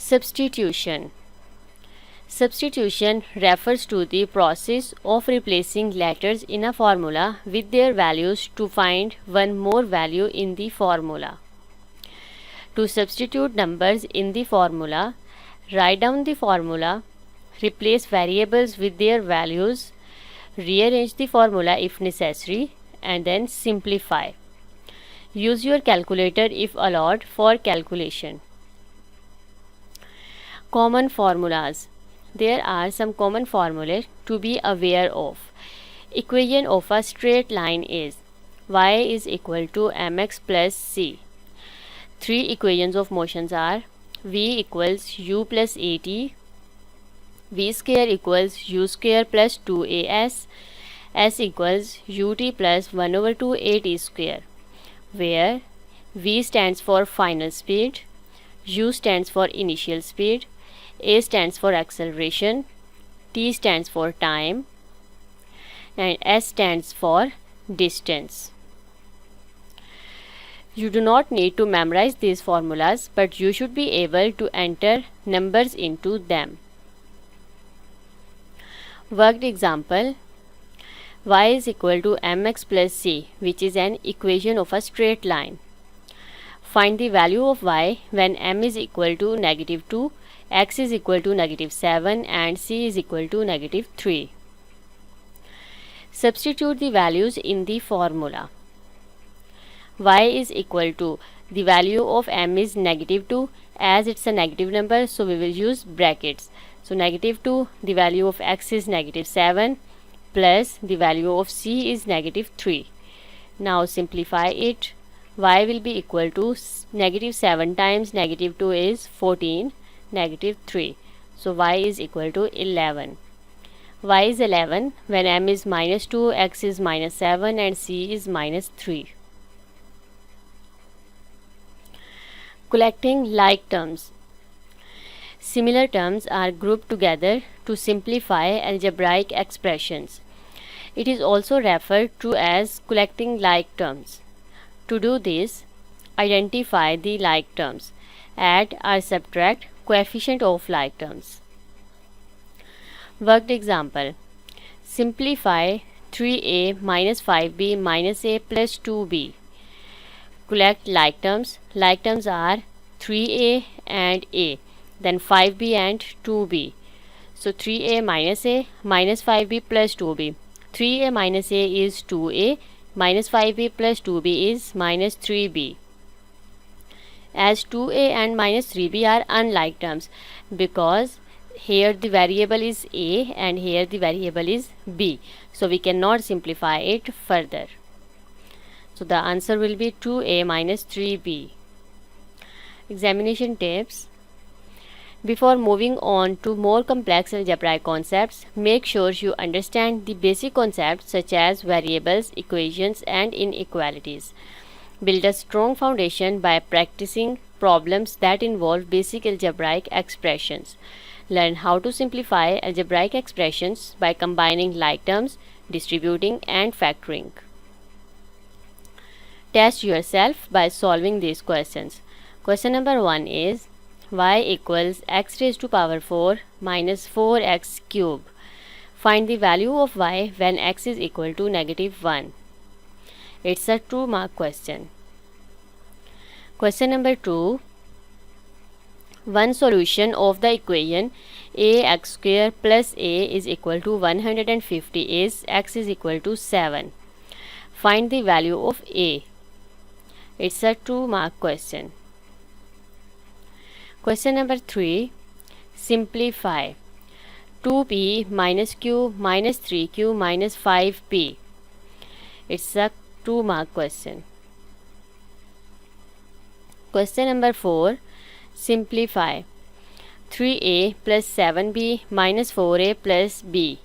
Substitution. Substitution refers to the process of replacing letters in a formula with their values to find one more value in the formula. To substitute numbers in the formula, write down the formula, replace variables with their values, rearrange the formula if necessary, and then simplify. Use your calculator if allowed for calculation. Common formulas. There are some common formulas to be aware of. Equation of a straight line is y is equal to mx plus c. Three equations of motions are v equals u plus at, v square equals u square plus 2as, s equals ut plus 1 over 2 at square, where v stands for final speed, u stands for initial speed, a stands for acceleration, t stands for time, and s stands for distance. You do not need to memorize these formulas, but you should be able to enter numbers into them. Worked example: y is equal to mx plus c, which is an equation of a straight line. Find the value of y when m is equal to -2, x is equal to -7, and c is equal to -3. Substitute the values in the formula. Y is equal to, the value of m is -2, as it's a negative number, so we will use brackets. So -2, the value of x is -7, plus the value of c is -3. Now simplify it. Y will be equal to -7 times -2 is 14, -3. So y is equal to 11. Y is 11 when m is -2, x is -7, and c is -3. Collecting like terms. Similar terms are grouped together to simplify algebraic expressions. It is also referred to as collecting like terms. To do this, identify the like terms. Add or subtract coefficient of like terms. Worked example: simplify 3a minus 5b minus a plus 2b. Collect like terms. Like terms are 3a and a, then 5b and 2b. So 3a minus 5b plus 2b. 3a minus a is 2a, minus 5b plus 2b is minus 3b. As 2a and minus 3b are unlike terms, because here the variable is a and here the variable is b, so we cannot simplify it further. So the answer will be 2a minus 3b. Examination tips. Before moving on to more complex algebraic concepts, make sure you understand the basic concepts such as variables, equations, and inequalities. Build a strong foundation by practicing problems that involve basic algebraic expressions. Learn how to simplify algebraic expressions by combining like terms, distributing, and factoring. Test yourself by solving these questions. Question number 1 is y equals x raised to power 4 minus 4x cube. Find the value of y when x is equal to -1. It's a 2-mark question. Question number 2. One solution of the equation ax square plus a is equal to 150 is x is equal to 7. Find the value of a. It's a 2-mark question. Question number 3. Simplify 2p minus q minus 3q minus 5p. It's a 2-mark question. Question number 4. Simplify 3a plus 7b minus 4a plus b.